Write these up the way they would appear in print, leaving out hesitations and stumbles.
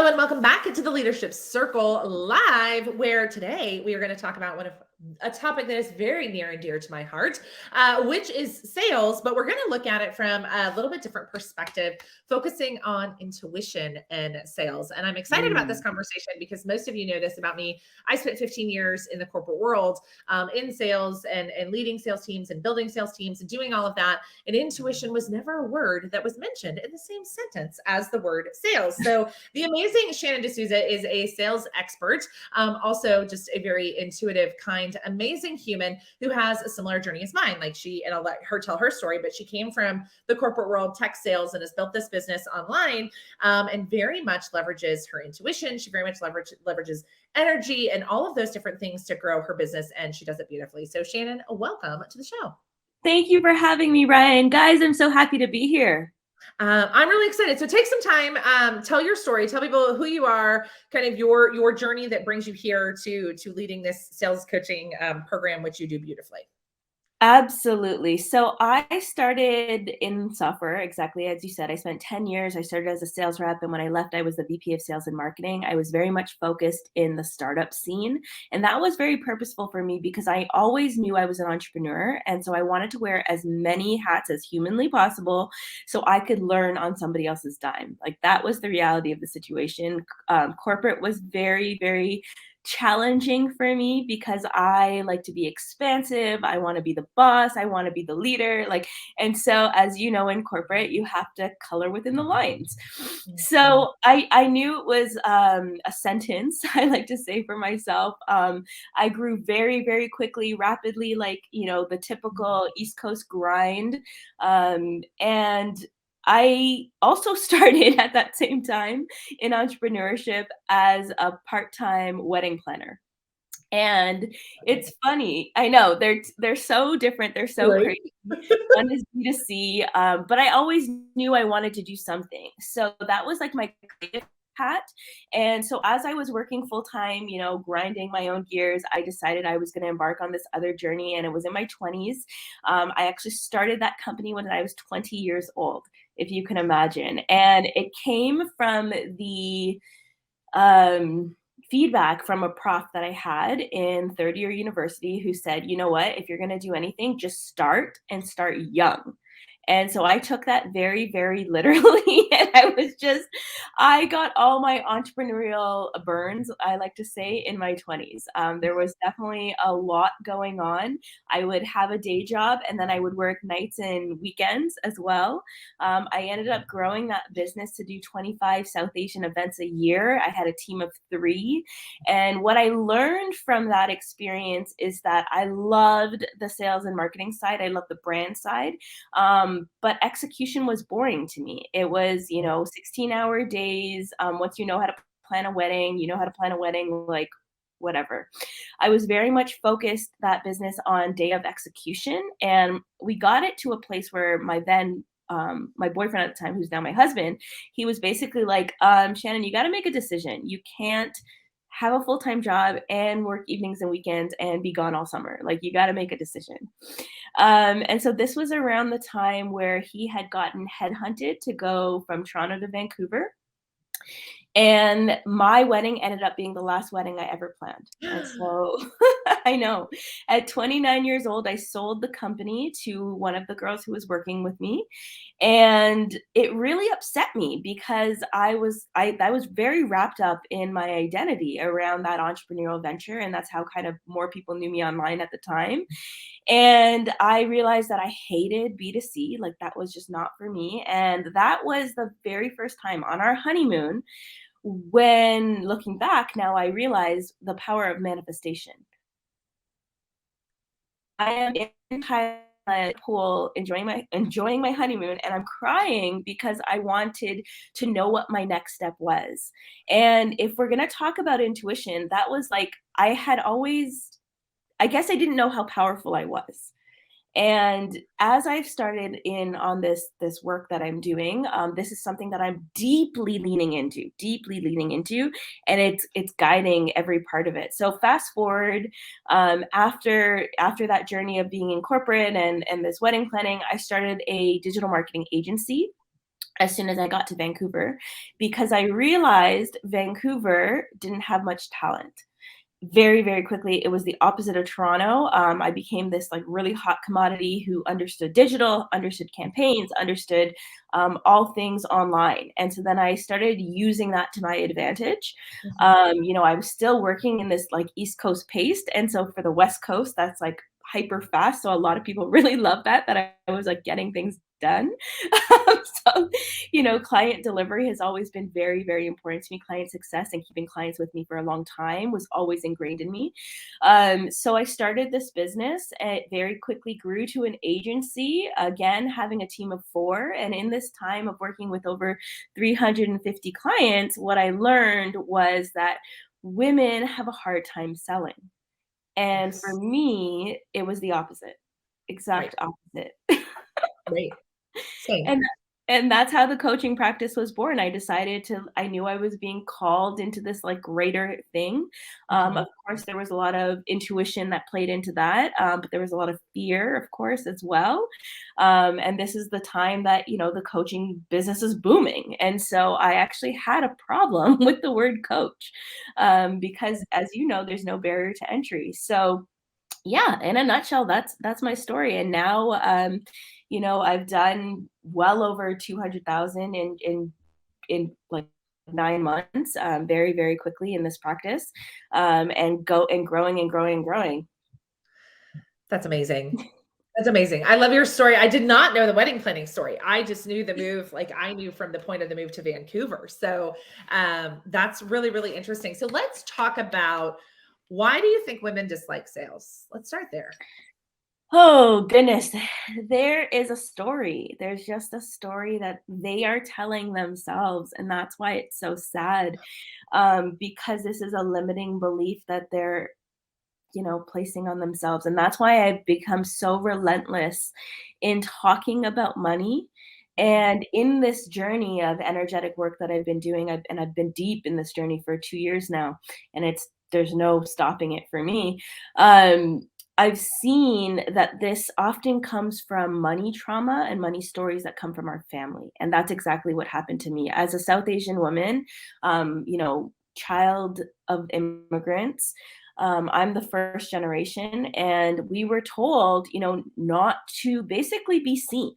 Hello and welcome back to the Leadership Circle Live, where today we are going to talk about a topic that is very near and dear to my heart, which is sales. But we're going to look at it from a little bit different perspective, focusing on intuition and sales. And I'm excited about this conversation because most of you know this about me. I spent 15 years in the corporate world in sales and leading sales teams and building sales teams and doing all of that. And intuition was never a word that was mentioned in the same sentence as the word sales. So the amazing Shannon DeSouza is a sales expert, also just a very intuitive, kind, amazing human who has a similar journey as mine. And I'll let her tell her story, but she came from the corporate world, tech sales, and has built this business online, and very much leverages her intuition. She very much leverages energy and all of those different things to grow her business, and she does it beautifully. So Shannon, welcome to the show. Thank you for having me, Ryan. Guys, I'm so happy to be here. I'm really excited. So take some time, tell your story, tell people who you are, kind of your journey that brings you here to leading this sales coaching program, which you do beautifully. Absolutely. So I started in software, exactly as you said. I spent 10 years. I started as a sales rep, and when I left, I was the VP of sales and marketing. I was very much focused in the startup scene, and that was very purposeful for me because I always knew I was an entrepreneur, and so I wanted to wear as many hats as humanly possible so I could learn on somebody else's dime. Like, that was the reality of the situation. Corporate was very, very challenging for me because I like to be expansive. I want to be the boss. I want to be the leader. And so, as you know, in corporate, you have to color within the lines. So I knew it was a sentence I like to say for myself. I grew very, very quickly, rapidly, the typical East Coast grind. And I also started at that same time in entrepreneurship as a part-time wedding planner. And it's funny. I know they're so different. They're so crazy. One is B2C, but I always knew I wanted to do something. So that was like my creative hat. And so as I was working full time, grinding my own gears, I decided I was going to embark on this other journey. And it was in my 20s. I actually started that company when I was 20 years old, if you can imagine. And it came from the feedback from a prof that I had in third year university who said, you know what, if you're going to do anything, just start and start young. And so I took that very, very literally. And I got all my entrepreneurial burns, I like to say, in my 20s. There was definitely a lot going on. I would have a day job and then I would work nights and weekends as well. I ended up growing that business to do 25 South Asian events a year. I had a team of 3. And what I learned from that experience is that I loved the sales and marketing side. I loved the brand side. But execution was boring to me. It was, 16-hour days. Once you know how to plan a wedding, like whatever. I was very much focused that business on day of execution. And we got it to a place where my boyfriend at the time, who's now my husband, he was basically like, Shannon, you got to make a decision. You can't have a full-time job and work evenings and weekends and be gone all summer. Like, you got to make a decision. And so this was around the time where he had gotten headhunted to go from Toronto to Vancouver. And my wedding ended up being the last wedding I ever planned. And so I know at 29 years old, I sold the company to one of the girls who was working with me. And it really upset me because I was very wrapped up in my identity around that entrepreneurial venture. And that's how kind of more people knew me online at the time. And I realized that I hated B2C. Like, that was just not for me. And that was the very first time on our honeymoon when, looking back now, I realize the power of manifestation. I am in Thailand pool enjoying my honeymoon, and I'm crying because I wanted to know what my next step was. And if we're going to talk about intuition, that was like, I guess I didn't know how powerful I was. And as I've started in on this work that I'm doing, this is something that I'm deeply leaning into, and it's guiding every part of it. So fast forward, after that journey of being in corporate and this wedding planning, I started a digital marketing agency. as soon as I got to Vancouver, because I realized Vancouver didn't have much talent. Very, very quickly, it was the opposite of Toronto. I became this like really hot commodity who understood digital, understood campaigns, understood all things online. And so then I started using that to my advantage. Mhm. I was still working in this like East Coast pace. And so for the West Coast, that's like hyper fast. So a lot of people really love that I was like getting things done. So, client delivery has always been very, very important to me. Client success and keeping clients with me for a long time was always ingrained in me. So I started this business. It very quickly grew to an agency, again, having a team of 4. And in this time of working with over 350 clients, what I learned was that women have a hard time selling. And for Yes. me, it was the opposite, Right. exact opposite. Right. Same. And and that's how the coaching practice was born. I knew I was being called into this like greater thing. Of Mhm. course, there was a lot of intuition that played into that, but there was a lot of fear, of course, as well. And this is the time that, the coaching business is booming. And so I actually had a problem with the word coach, because as you know, there's no barrier to entry. So yeah, in a nutshell, that's my story. And now, I've done well over 200,000 in like 9 months, very, very quickly in this practice, and growing and growing and growing. That's amazing. That's amazing. I love your story. I did not know the wedding planning story. I just knew the move, like I knew from the point of the move to Vancouver. So that's really, really interesting. So let's talk about, why do you think women dislike sales? Let's start there. Oh goodness, there is a story. There's just a story that they are telling themselves, and that's why it's so sad. Because this is a limiting belief that they're placing on themselves. And that's why I've become so relentless in talking about money. Mhm. And in this journey of energetic work that I've been doing, I've been deep in this journey for 2 years now, and there's no stopping it for me. Um, I've seen that this often comes from money trauma and money stories that come from our family. And that's exactly what happened to me. As a South Asian woman, child of immigrants, I'm the first generation, and we were told, not to basically be seen.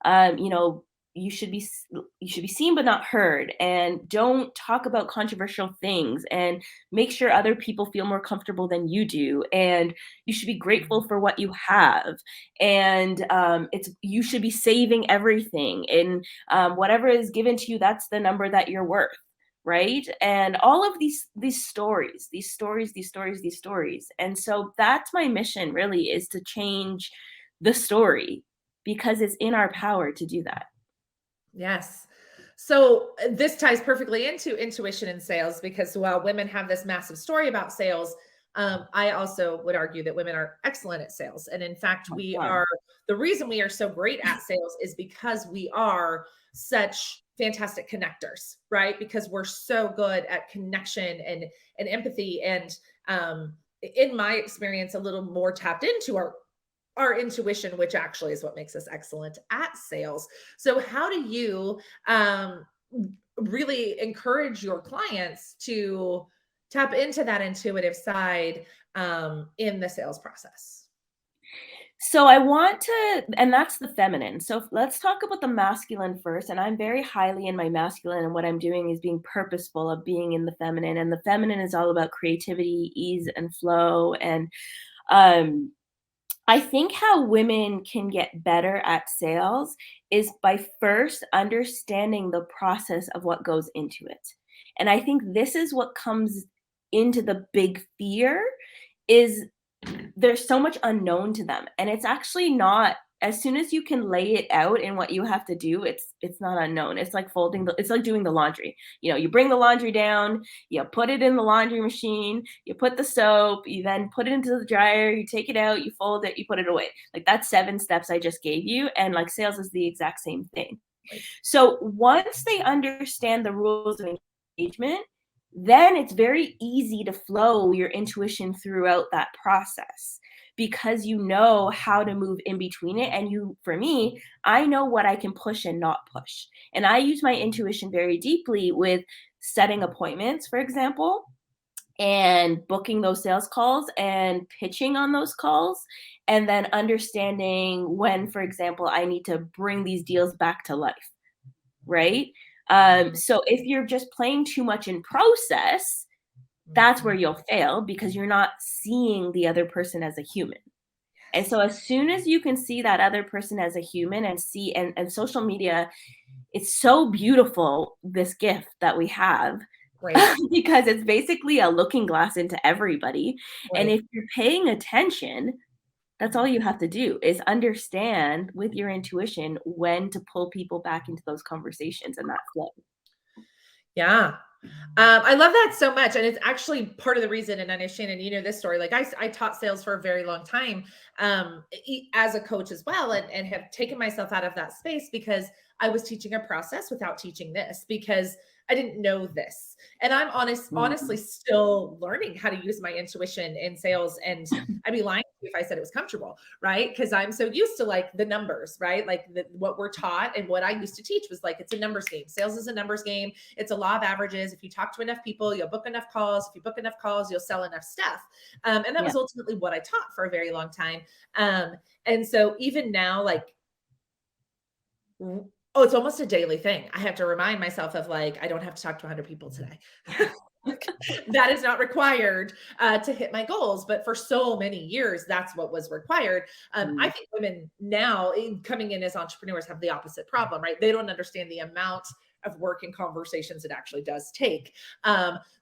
Um, you know, you should be seen but not heard, and don't talk about controversial things, and make sure other people feel more comfortable than you do, and you should be grateful for what you have, and it's you should be saving everything, and whatever is given to you, that's the number that you're worth, right? And all of these stories, these stories. And so that's my mission, really, is to change the story, because it's in our power to do that. Yes. So this ties perfectly into intuition and sales, because while women have this massive story about sales, I also would argue that women are excellent at sales. And in fact, Yeah. the reason we are so great at sales is because we are such fantastic connectors, right? Because we're so good at connection and empathy. And in my experience, a little more tapped into our intuition, which actually is what makes us excellent at sales. So, how do you really encourage your clients to tap into that intuitive side in the sales process? So I want to, and that's the feminine. So let's talk about the masculine first. And I'm very highly in my masculine, and what I'm doing is being purposeful of being in the feminine. And the feminine is all about creativity, ease, and flow. And um, I think how women can get better at sales is by first understanding the process of what goes into it. And I think this is what comes into the big fear, is there's so much unknown to them, and it's actually not. As soon as you can lay it out in what you have to do, it's not unknown. It's like it's like doing the laundry. You bring the laundry down, you put it in the laundry machine, you put the soap, you then put it into the dryer, you take it out, you fold it, you put it away. Like, that's 7 steps I just gave you, and like sales is the exact same thing. Right. So once they understand the rules of engagement, then it's very easy to flow your intuition throughout that process. because you know how to move in between it. And for me, I know what I can push and not push. And I use my intuition very deeply with setting appointments, for example, and booking those sales calls and pitching on those calls, and then understanding when, for example, I need to bring these deals back to life, right? So if you're just playing too much in process, that's where you'll fail, because you're not seeing the other person as a human. And so as soon as you can see that other person as a human and see, and social media, it's so beautiful, this gift that we have, Right. because it's basically a looking glass into everybody. And Right. if you're paying attention, that's all you have to do, is understand with your intuition when to pull people back into those conversations and that flow. Yeah. I love that so much. And it's actually part of the reason, and I know Shannon, you know this story. Like I taught sales for a very long time, as a coach as well, and have taken myself out of that space because I was teaching a process without teaching this, because I didn't know this. And I'm honestly still learning how to use my intuition in sales. And I'd be lying to you if I said it was comfortable, right? Because I'm so used to like the numbers, right? Like what we're taught and what I used to teach was like, it's a numbers game. Sales is a numbers game. It's a law of averages. If you talk to enough people, you'll book enough calls. If you book enough calls, you'll sell enough stuff. And that was ultimately what I taught for a very long time. And so even now, like, oh, it's almost a daily thing. I have to remind myself of like, I don't have to talk to 100 people today. That is not required to hit my goals. But for so many years, that's what was required. I think women now coming in as entrepreneurs have the opposite problem, right? They don't understand the amount of work and conversations it actually does take.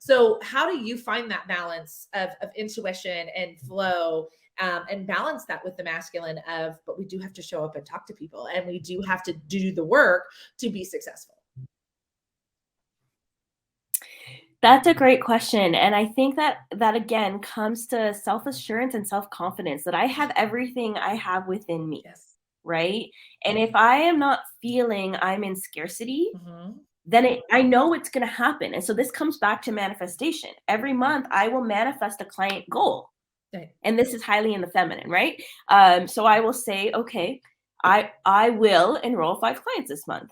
So how do you find that balance of intuition and flow, and balance that with the masculine of, but we do have to show up and talk to people, and we do have to do the work to be successful? That's a great question. And I think that again comes to self-assurance and self-confidence, that I have everything I have within me, Yes. right? And if I am not feeling I'm in scarcity, Mm-hmm. then I know it's going to happen. And so this comes back to manifestation. Every month I will manifest a client goal. Right. And this is highly in the feminine, right? So I will say, okay, I will enroll 5 clients this month.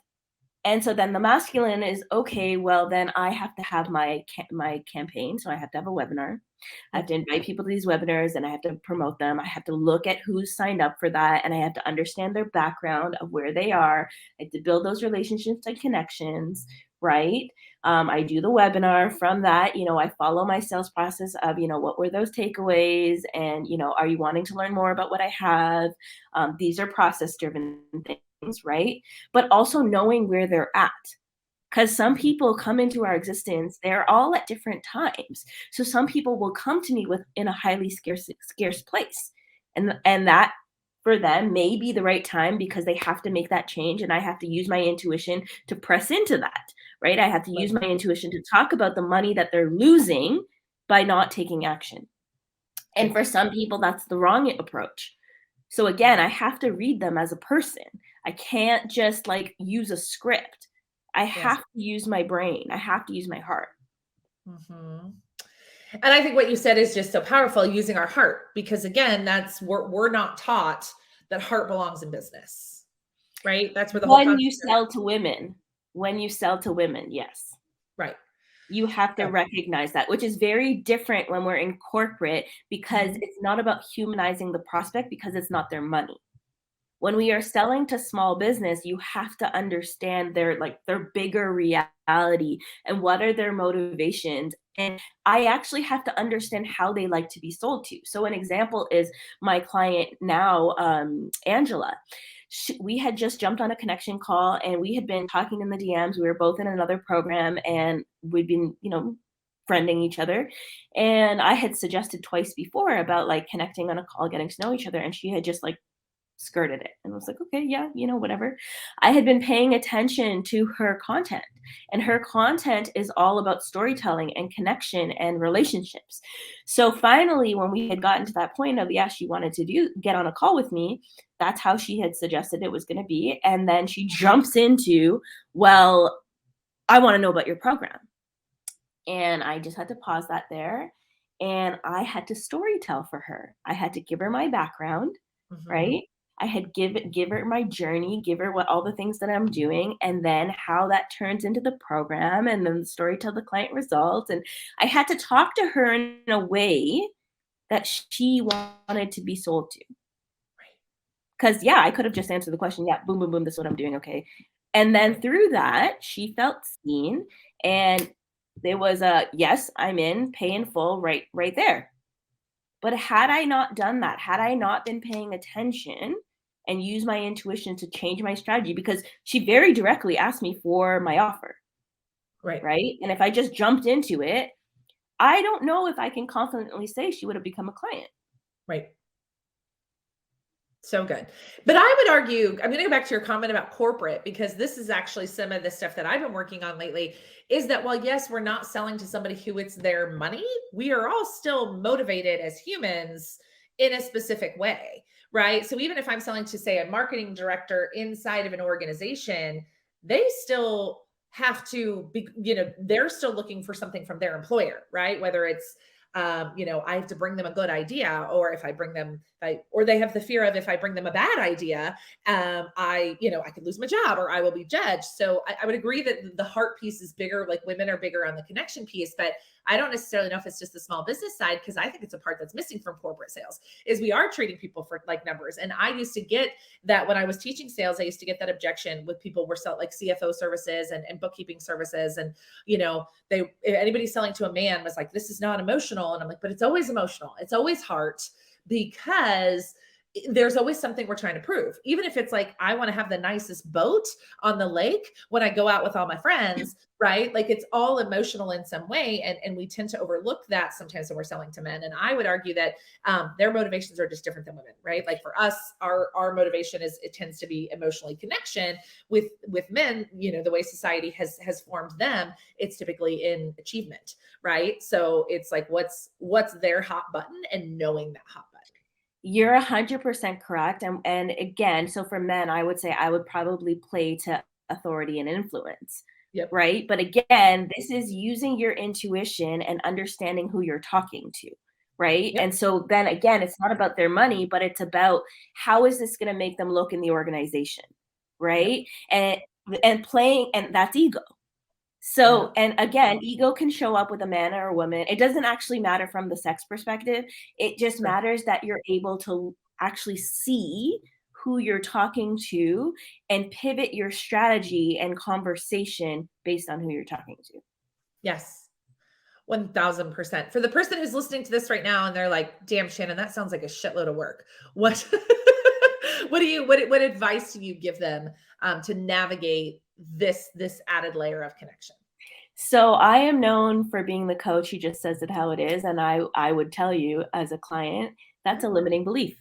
And so then the masculine is, okay, well, then I have to have my campaign. So I have to have a webinar. I have to invite people to these webinars, and I have to promote them. I have to look at who's signed up for that, and I have to understand their background of where they are. I have to build those relationships and connections, right? I do the webinar. From that, I follow my sales process of, what were those takeaways, and, are you wanting to learn more about what I have? These are process-driven things, right? But also knowing where they're at. Because some people come into our existence, they're all at different times. So some people will come to me in a highly scarce place. And that for them may be the right time, because they have to make that change. And I have to use my intuition to press into that, right? I have to use my intuition to talk about the money that they're losing by not taking action. And for some people, that's the wrong approach. So again, I have to read them as a person. I can't just like use a script. I have to use my brain. I have to use my heart. Mm-hmm. And I think what you said is just so powerful, using our heart, because again, we're not taught that heart belongs in business, right? That's where the whole When you concept. sell to women, yes. Right. You have to recognize that, which is very different when we're in corporate, because it's not about humanizing the prospect, because it's not their money. When we are selling to small business, you have to understand their bigger reality and what are their motivations. And I actually have to understand how they like to be sold to. So an example is my client now, Angela. We had just jumped on a connection call, and we had been talking in the DMs. We were both in another program, and we'd been, friending each other. And I had suggested twice before about like connecting on a call, getting to know each other. And she had just like skirted it and was like, okay, yeah, whatever. I had been paying attention to her content, and her content is all about storytelling and connection and relationships. So finally, when we had gotten to that point of, she wanted to get on a call with me, that's how she had suggested it was going to be. And then she jumps into, well, I want to know about your program. And I just had to pause that there. and I had to story tell for her. I had to give her my background, Mhm. right? I had give her my journey, give her what all the things that I'm doing, and then how that turns into the program, and then the story tell the client results. And I had to talk to her in a way that she wanted to be sold to. Right. Because yeah, I could have just answered the question, yeah, boom, boom, boom, this is what I'm doing, okay. And then Right. through that, she felt seen, and there was a yes, I'm in, pay in full, right there. But had I not done that, had I not been paying attention and used my intuition to change my strategy, because she very directly asked me for my offer, Right. right? And if I just jumped into it, I don't know if I can confidently say she would have become a client. Right. So good. But I would argue, I'm going to go back to your comment about corporate, because this is actually some of the stuff that I've been working on lately, is that while, yes, we're not selling to somebody who it's their money, we are all still motivated as humans in a specific way, right? So even if I'm selling to, say, a marketing director inside of an organization, they still have to be, they're still looking for something from their employer, right? Whether it's, I have to bring them a good idea, or if I bring them, or they have the fear of, if I bring them a bad idea, I could lose my job or I will be judged. So I would agree that the heart piece is bigger. Like, women are bigger on the connection piece, but I don't necessarily know if it's just the small business side, because I think it's a part that's missing from corporate sales, is we are treating people for like numbers. And I used to get that when I was teaching sales. I used to get that objection with people were like CFO services and bookkeeping services, and they, if anybody selling to a man was like, this is not emotional. And I'm like, but it's always emotional. It's always heart, because there's always something we're trying to prove. Even if it's like, I want to have the nicest boat on the lake when I go out with all my friends, right? Like, it's all emotional in some way. And we tend to overlook that sometimes when we're selling to men. And I would argue that their motivations are just different than women, right? Like, for us, our motivation is, it tends to be emotionally connection. With men, the way society has formed them, it's typically in achievement, right? So it's like, what's their hot button, and knowing that hot button. You're 100% correct. And again, so for men, I would say I would probably play to authority and influence, Yep. right? But again, this is using your intuition and understanding who you're talking to, right? Yep. And so then again, it's not about their money, but it's about how is this going to make them look in the organization, Yep. right? And playing, and that's ego. Yeah. So, and again, ego can show up with a man or a woman. It doesn't actually matter from the sex perspective. It just Sure. matters that you're able to actually see who you're talking to and pivot your strategy and conversation based on who you're talking to. Yes. 1000%. For the person who's listening to this right now and they're like, damn, Shannon, that sounds like a shitload of work. What, what advice do you give them to navigate this added layer of connection? So I am known for being the coach who just says it how it is. And I would tell you as a client, that's a limiting belief.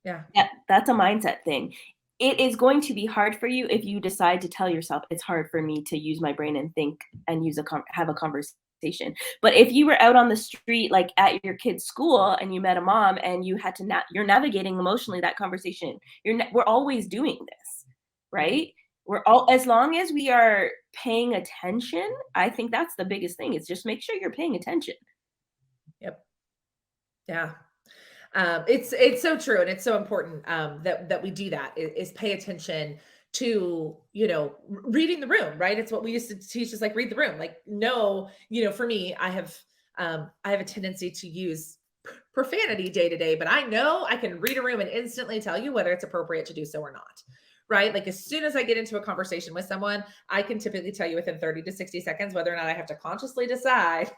Yeah. Yeah, that's a mindset thing. It is going to be hard for you if you decide to tell yourself, "It's hard for me to use my brain and think and have a conversation." But if you were out on the street, like, at your kid's school, and you met a mom and you had to you're navigating emotionally that conversation. We're always doing this, Mhm. right? We're all, as long as we are paying attention, I think that's the biggest thing, is just make sure you're paying attention. Yep. Yeah. It's so true, and it's so important that we do that, is pay attention to reading the room, right? It's what we used to teach us, like, read the room. Like, no, for me, I have a tendency to use profanity day to day, but I know I can read a room and instantly tell you whether it's appropriate to do so or not. Right? Like, as soon as I get into a conversation with someone, I can typically tell you within 30 to 60 seconds whether or not I have to consciously decide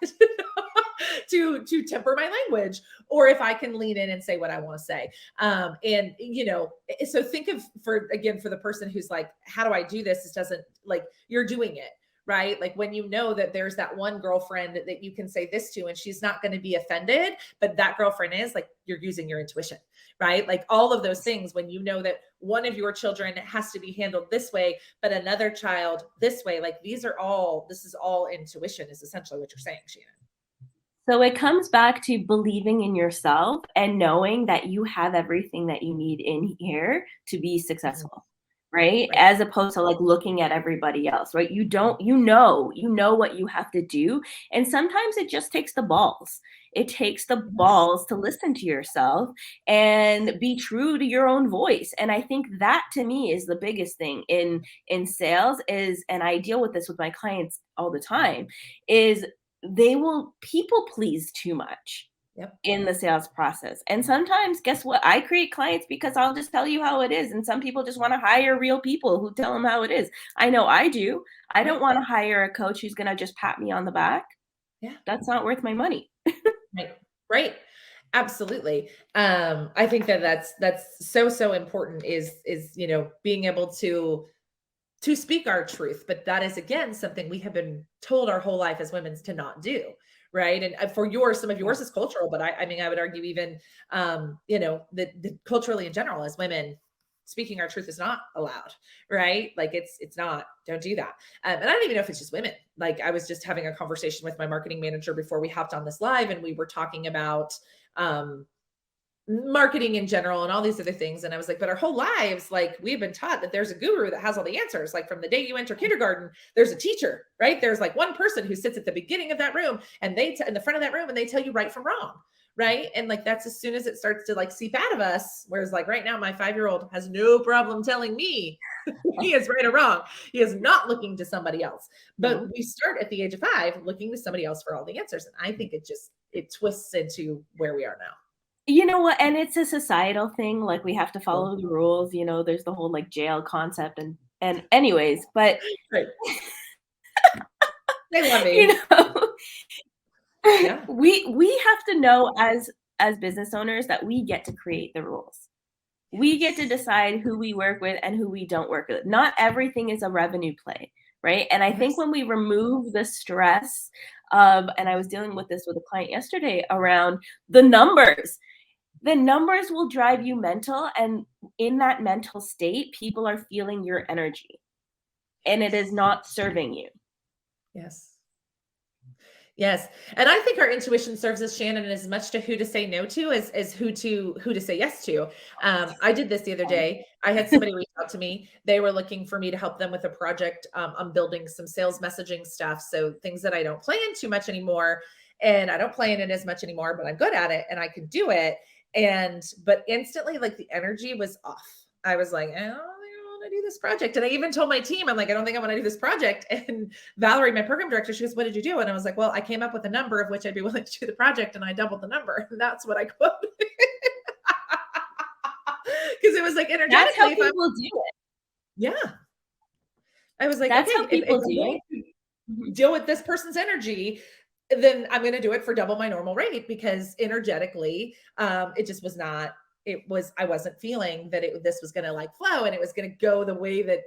to temper my language, or if I can lean in and say what I want to say. And so think of, for the person who's like, how do I do this? It doesn't, like, you're doing it. Right. Like, when you know that there's that one girlfriend that you can say this to and she's not going to be offended, but that girlfriend is, like, you're using your intuition, right? Like, all of those things, when you know that one of your children has to be handled this way, but another child this way, like, this is all intuition, is essentially what you're saying, Shannon. So it comes back to believing in yourself and knowing that you have everything that you need in here to be Mhm. successful, right? Right. As opposed to, like, looking at everybody else, right? You know what you have to do. And sometimes it just takes the balls. It takes the balls to listen to yourself and be true to your own voice. And I think that to me is the biggest thing in sales is, and I deal with this with my clients all the time, is they will people please too much Yep. in the sales process. And sometimes, guess what? I create clients because I'll just tell you how it is. And some people just want to hire real people who tell them how it is. I know I do. I don't want to hire a coach who's going to just pat me on the back. Yeah. That's not worth my money. Right. Right. Absolutely. I think that that's so important is, being able to speak our truth. But that is, again, something we have been told our whole life as women to not do. Right. And for some of yours is cultural, but I mean, I would argue even, the culturally in general as women, speaking our truth is not allowed. Right. Like it's not, don't do that. And I don't even know if it's just women. Like I was just having a conversation with my marketing manager before we hopped on this live, and we were talking about, marketing in general and all these other things. And I was like, but our whole lives, like we've been taught that there's a guru that has all the answers. Like from the day you enter kindergarten, there's a teacher, right? There's like one person who sits at the beginning of that room and in the front of that room, and they tell you right from wrong. Right. And like, that's as soon as it starts to like seep out of us. Whereas like right now, my 5-year-old has no problem telling me he is right or wrong. He is not looking to somebody else. But we start at the age of 5 looking to somebody else for all the answers. And I think it twists into where we are now. You know what? And it's a societal thing. Like we have to follow the rules. There's the whole like jail concept and anyways, but Right. They love me. Yeah. we have to know as business owners that we get to create the rules. We get to decide who we work with and who we don't work with. Not everything is a revenue play, right? And I think when we remove the stress of, and I was dealing with this with a client yesterday around the numbers will drive you mental. And in that mental state, people are feeling your energy and it is not serving you. Yes. Yes. And I think our intuition serves us, Shannon, as much to who to say no to as who to say yes to. I did this the other day. I had somebody reach out to me. They were looking for me to help them with a project. I'm building some sales messaging stuff. So things that I don't play in too much anymore. And I don't play in it as much anymore, but I'm good at it and I could do it. But instantly, like the energy was off. I was like, I don't want to do this project. And I even told my team, I'm like, I don't think I want to do this project. And Valerie, my program director, she goes, what did you do? And I was like, well, I came up with a number of which I'd be willing to do the project. And I doubled the number. And that's what I quoted. Because it was like energetically. That's how people do it. Yeah. I was like, that's okay, how people do it. Deal with this person's energy, then I'm going to do it for double my normal rate, because energetically, it just was not, I wasn't feeling that this was going to like flow and it was going to go the way that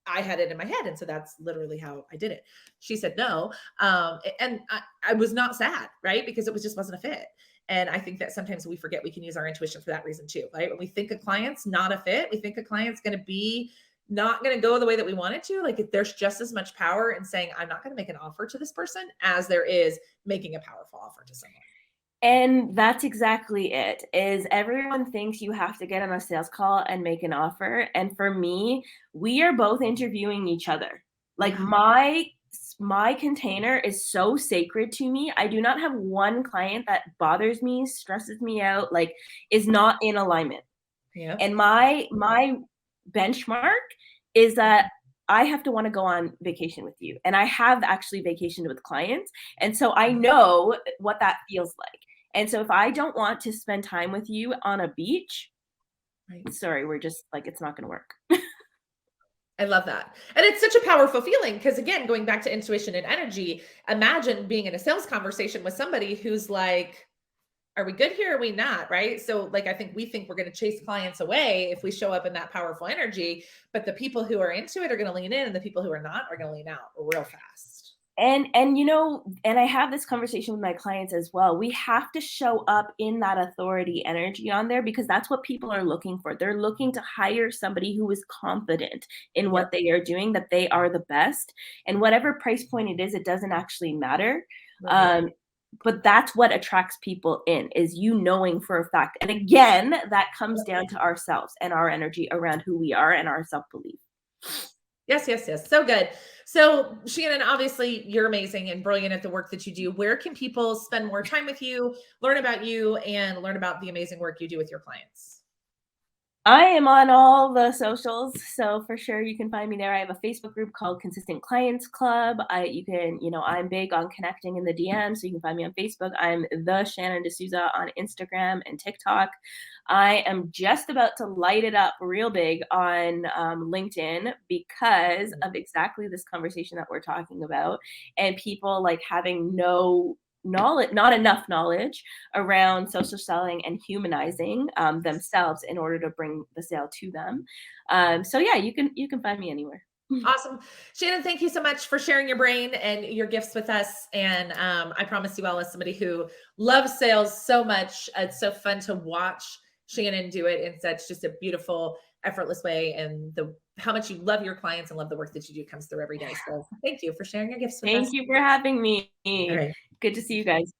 I had it in my head. And so that's literally how I did it. She said no. And I was not sad, right? Because it just wasn't a fit. And I think that sometimes we forget we can use our intuition for that reason too, right? When we think a client's not a fit, we think a client's going to be not going to go the way that we want it to. Like if there's just as much power in saying, I'm not going to make an offer to this person as there is making a powerful offer to someone. And that's exactly it, is everyone thinks you have to get on a sales call and make an offer. And for me, we are both interviewing each other. Like my container is so sacred to me. I do not have one client that bothers me, stresses me out, like is not in alignment. Yeah. And my benchmark is that I have to want to go on vacation with you. And I have actually vacationed with clients. And so I know what that feels like. And so if I don't want to spend time with you on a beach, sorry, we're just like, it's not going to work. I love that. And it's such a powerful feeling because, again, going back to intuition and energy, imagine being in a sales conversation with somebody who's like, are we good here? Are we not? Right. So like, I think we think we're going to chase clients away if we show up in that powerful energy, but the people who are into it are going to lean in, and the people who are not are going to lean out real fast. And I have this conversation with my clients as well. We have to show up in that authority energy on there, because that's what people are looking for. They're looking to hire somebody who is confident in what they are doing, that they are the best. And whatever price point it is, it doesn't actually matter. Right. But that's what attracts people in, is you knowing for a fact. And again, that comes down to ourselves and our energy around who we are and our self-belief. Yes, yes, yes. So good. So, Shannon, obviously you're amazing and brilliant at the work that you do. Where can people spend more time with you, learn about you, and learn about the amazing work you do with your clients? I am on all the socials, so for sure you can find me there. I have a Facebook group called Consistent Clients Club. You can, I'm big on connecting in the DM, so you can find me on Facebook. I'm the Shannon DeSouza on Instagram and TikTok. I am just about to light it up real big on LinkedIn because of exactly this conversation that we're talking about, and people like having no knowledge, not enough knowledge around social selling and humanizing themselves in order to bring the sale to them. So yeah, you can find me anywhere. Awesome. Shannon, thank you so much for sharing your brain and your gifts with us. And I promise you all, as somebody who loves sales so much, it's so fun to watch Shannon do it in such just a beautiful, effortless way. And how much you love your clients and love the work that you do comes through every day. So thank you for sharing your gifts with us. Thank you for having me. All right. Good to see you guys.